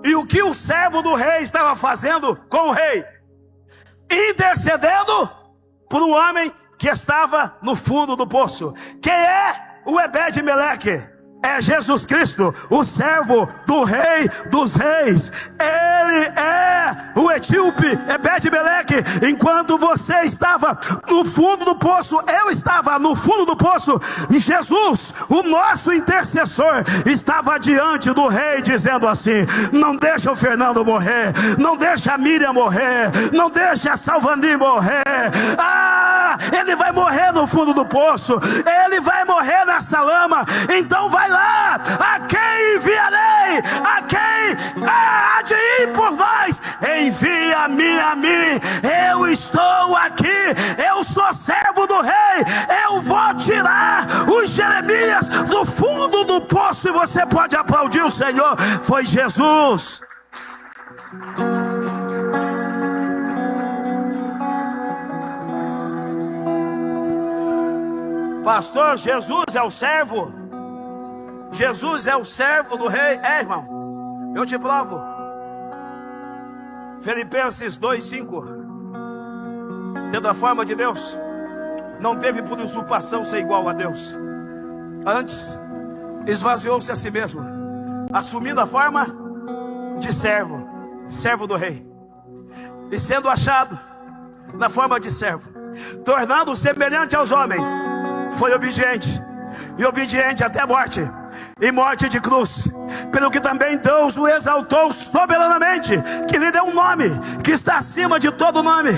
E o que o servo do rei estava fazendo com o rei? Intercedendo por um homem que estava no fundo do poço. Quem é o Ebed-Meleque? É Jesus Cristo, o servo do rei dos reis. Ele é o etíope Ebed-Meleque. Enquanto você estava no fundo do poço, eu estava no fundo do poço, Jesus, o nosso intercessor, estava diante do rei dizendo assim: não deixa o Fernando morrer, não deixa a Miriam morrer, não deixa a Salvani morrer. Ele vai morrer no fundo do poço, ele vai morrer nessa lama. Então vai lá, a quem enviarei? A quem há de ir por nós? Envia-me a mim, eu estou aqui, eu sou servo do rei, eu vou tirar os Jeremias do fundo do poço. E você pode aplaudir o Senhor. Foi Jesus. Pastor, Jesus é o servo? Jesus é o servo do rei? É, irmão, eu te provo. Filipenses 2:5. Tendo a forma de Deus, não teve por usurpação ser igual a Deus. Antes, esvaziou-se a si mesmo, assumindo a forma de servo, servo do rei. E sendo achado na forma de servo, tornando-se semelhante aos homens, foi obediente, e obediente até a morte, e morte de cruz. Pelo que também Deus o exaltou soberanamente, que lhe deu um nome que está acima de todo nome,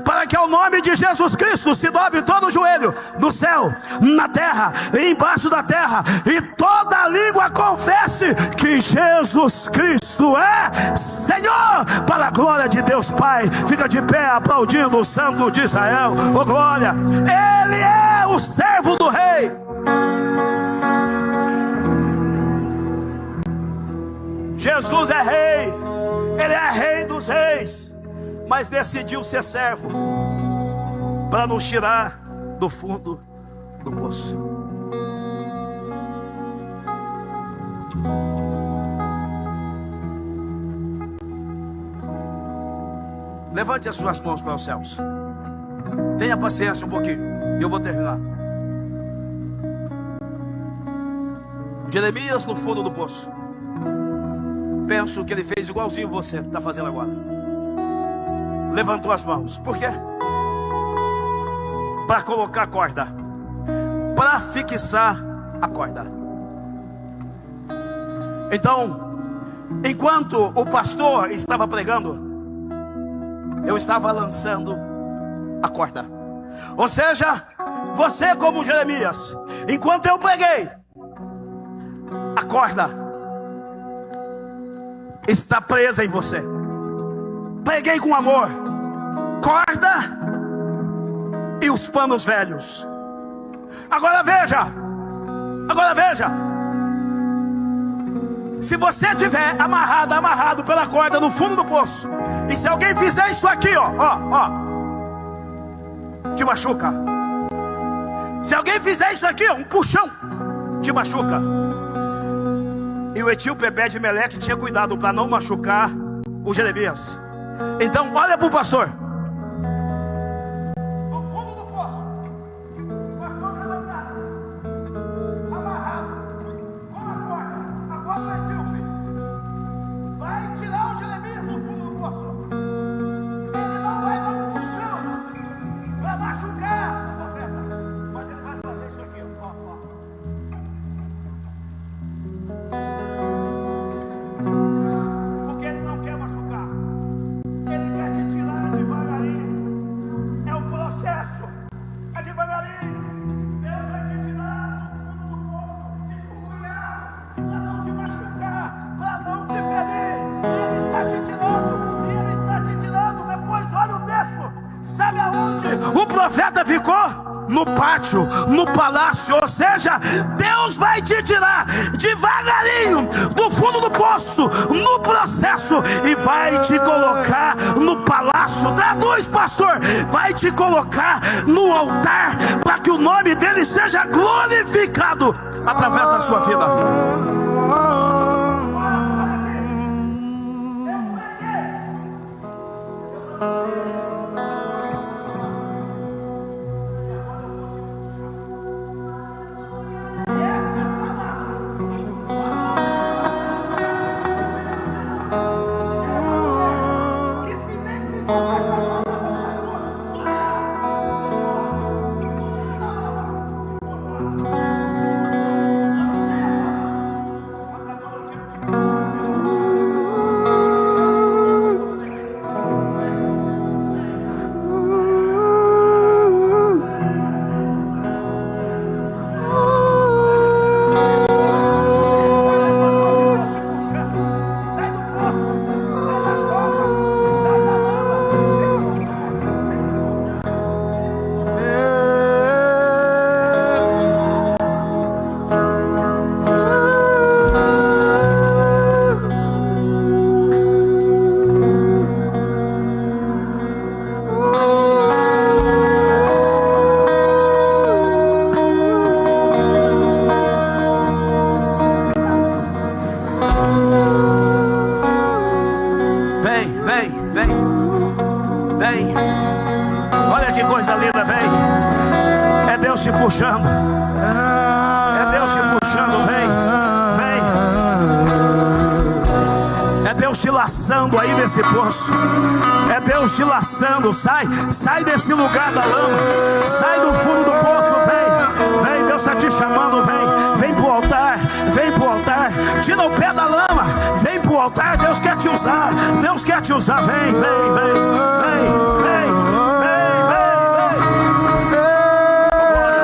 para que ao nome de Jesus Cristo se dobre todo o joelho, no céu, na terra e embaixo da terra, e toda língua confesse que Jesus Cristo é Senhor, para a glória de Deus Pai. Fica de pé aplaudindo o Santo de Israel. Oh glória! Ele é o servo do rei. Jesus é rei, ele é rei dos reis, mas decidiu ser servo para nos tirar do fundo do poço. Levante as suas mãos para os céus. Tenha paciência um pouquinho e eu vou terminar. Jeremias no fundo do poço. Penso que ele fez igualzinho você está fazendo agora. Levantou as mãos. Por quê? Para colocar a corda, para fixar a corda. Então, enquanto o pastor estava pregando, eu estava lançando a corda. Ou seja, você como Jeremias, enquanto eu preguei, a corda está presa em você. Preguei com amor. Corda e os panos velhos. Agora veja. Se você estiver amarrado pela corda no fundo do poço, e se alguém fizer isso aqui, ó, te machuca. Se alguém fizer isso aqui, ó, um puxão, te machuca. E o etíope Ebed-Meleque tinha cuidado para não machucar o Jeremias. Então olha para o pastor. No fundo do poço, o pastor levantado, amarrado com a corda. Agora o etíope vai tirar o Jeremias do fundo do poço. Ele não vai dar um puxão para machucar o profeta, mas ele vai fazer isso aqui, ó. Porque ele não quer machucar. Ele quer te tirar devagarinho. É o processo. É devagarinho. Deus vai te tirar do fundo do poço. Fica com cuidado para não te machucar, para não te ferir. E Ele está te tirando. Depois olha o texto. Sabe aonde o profeta ficou? No pátio, no palácio. Ou seja, Deus vai te tirar devagarinho do fundo do poço, no processo, e vai te colocar no palácio. Traduz, pastor. Vai te colocar no altar, para que o nome dele seja glorificado através da sua vida. Vem. Olha que coisa linda, vem. É Deus te puxando. É Deus te puxando, vem. É Deus te laçando aí nesse poço. É Deus te laçando. Sai desse lugar da lama. Sai do fundo do poço, vem. Deus está te chamando, vem pro altar. Vem pro altar. Tira o pé da lama. Vem pro altar. Deus quer te usar. Vem.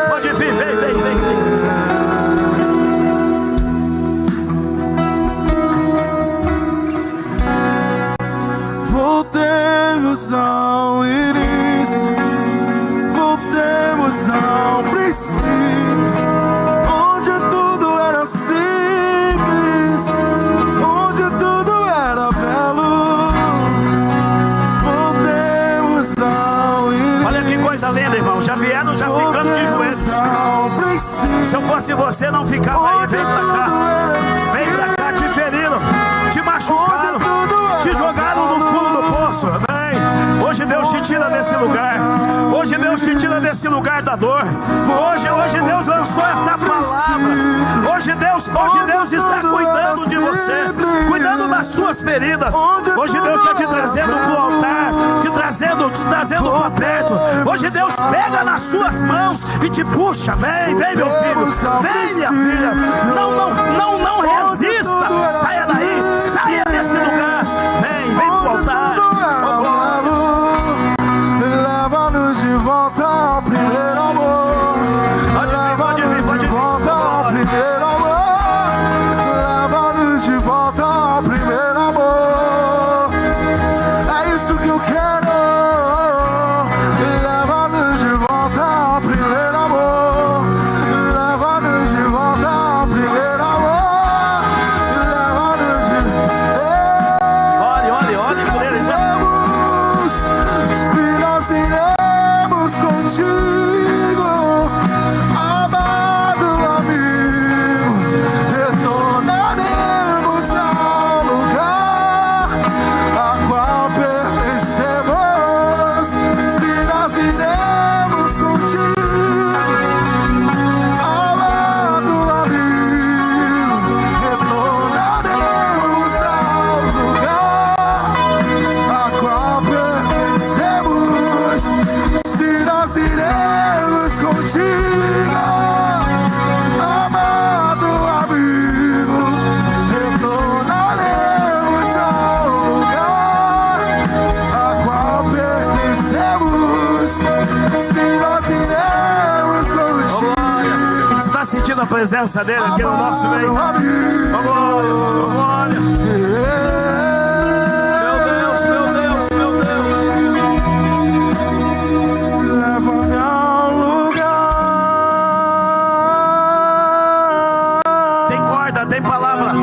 Pode vir, vem. Voltemos ao início, voltemos ao princípio, onde tudo era simples, onde tudo era belo. Voltemos ao início. Olha que coisa linda, irmão. Já vieram ficando de joelhos. Se eu fosse você, não ficava aí. Vem pra cá, te feriram, te machucaram, te jogaram no fundo do poço. Vem. tira desse lugar. Hoje Deus te tira desse lugar da dor. Hoje Deus lançou essa palavra. Hoje Deus está cuidando de você, cuidando das suas feridas. Hoje Deus está te trazendo para o altar, te trazendo para perto. Hoje Deus pega nas suas mãos e te puxa. Vem meu filho, vem minha filha. Não resista. Saia daí, saia desse lugar. Vem para o altar. Leva-nos de volta ao primeiro amor. Leva-nos de volta ao primeiro amor. Leva-nos de volta ao primeiro amor. É isso que eu quero. Leva-nos de volta ao primeiro amor. Leva-nos de volta ao primeiro amor. Leva-nos de... Olhe por eles. E nós iremos contigo, amado amigo. Retornaremos ao lugar a qual pertencemos. Se nós iremos contigo, amado amigo. Retornaremos ao lugar a qual pertencemos. Se nós iremos contigo, amado amigo. Retornaremos ao lugar a qual pertencemos. Se nós iremos contigo, Você está sentindo a presença dele aqui no nosso meio? Oh, glória. Meu Deus. leva-me ao lugar. Tem corda, tem palavra,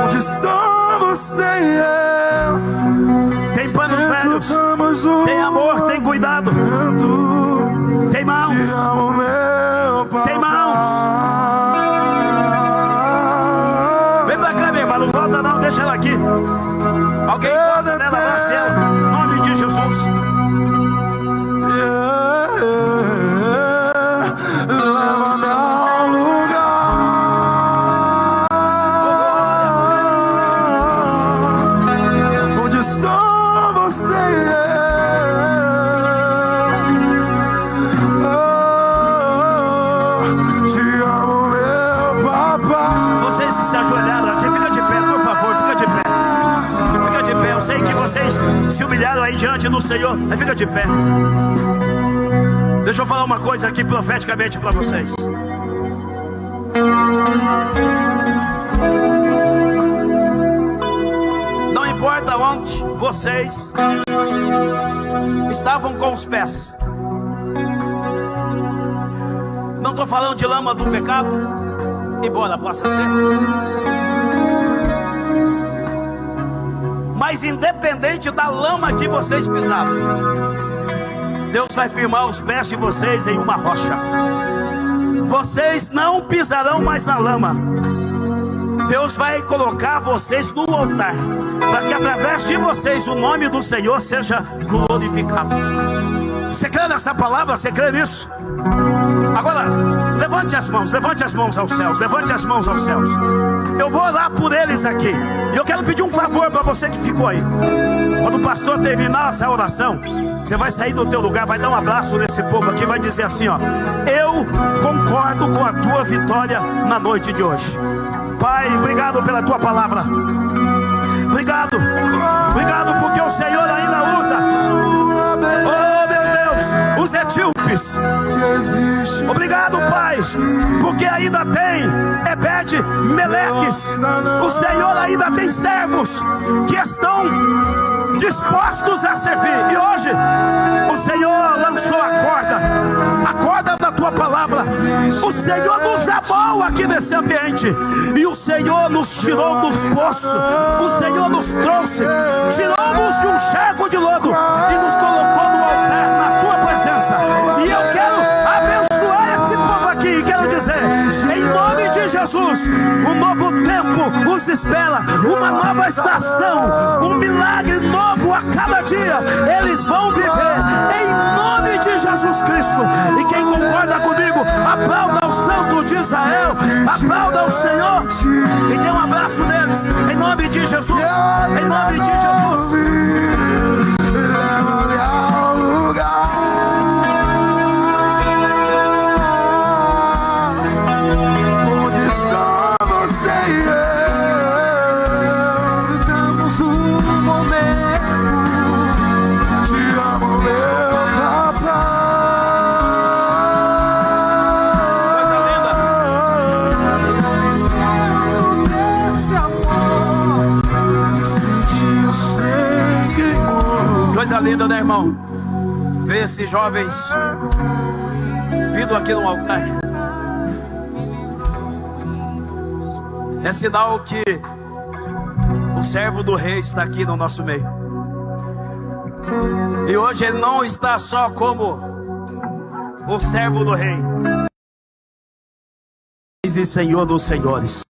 Onde só você e eu tem panos velhos, trocamos o tem amor, tem cuidado, momento. tem mãos. Te amo, meu papai. Tem mãos. Vem pra cá, minha irmã, não volta não, deixa ela aqui. Alguém gosta dela, abraça ela. Em nome de Jesus. Leva-me ao lugar onde só você e eu. Te amo, meu papai. Vocês que se ajoelharam aqui, fica de pé, por favor, fica de pé. Fica de pé, eu sei que vocês se humilharam aí diante do Senhor, mas fica de pé. Deixa eu falar uma coisa aqui profeticamente para vocês. Não importa onde vocês estavam com os pés. Não estou falando de lama do pecado, embora possa ser. Mas independente da lama que vocês pisaram, Deus vai firmar os pés de vocês em uma rocha. Vocês não pisarão mais na lama. Deus vai colocar vocês no altar, para que através de vocês o nome do Senhor seja glorificado. Você crê nessa palavra? Você crê nisso? Agora, levante as mãos aos céus, levante as mãos aos céus. Eu vou orar por eles aqui. E eu quero pedir um favor para você que ficou aí. Quando o pastor terminar essa oração, você vai sair do teu lugar, vai dar um abraço nesse povo aqui, vai dizer assim, ó: eu concordo com a tua vitória na noite de hoje. Pai, obrigado pela tua palavra. Obrigado porque o Senhor ainda usa, oh meu Deus, os etíopes. Obrigado, Pai, porque ainda tem Ebed-Meleques. O Senhor ainda tem servos que estão dispostos a servir. E hoje o Senhor lançou a corda da tua palavra. O Senhor nos amou aqui nesse ambiente, e o Senhor nos tirou do poço. O Senhor nos trouxe, tirou-nos de um charco de lodo e nos colocou no altar na tua presença. E eu quero abençoar esse povo aqui, e quero dizer, em nome de Jesus, Jesus, um novo tempo os espera, uma nova estação, um milagre novo a cada dia. Eles vão viver em nome de Jesus Cristo. E quem concorda comigo, aplauda o Santo de Israel, aplauda o Senhor e dê um abraço neles, em nome de Jesus, em nome de Jesus. Leva-me ao lugar onde só você e eu vivemos um momento. Te amo, meu papai. Desse amor, senti eu sei que Coisa linda, né, irmão? Ver esses jovens vindo aqui no altar é sinal que o servo do rei está aqui no nosso meio. E hoje ele não está só como o servo do rei, mas o Senhor dos senhores.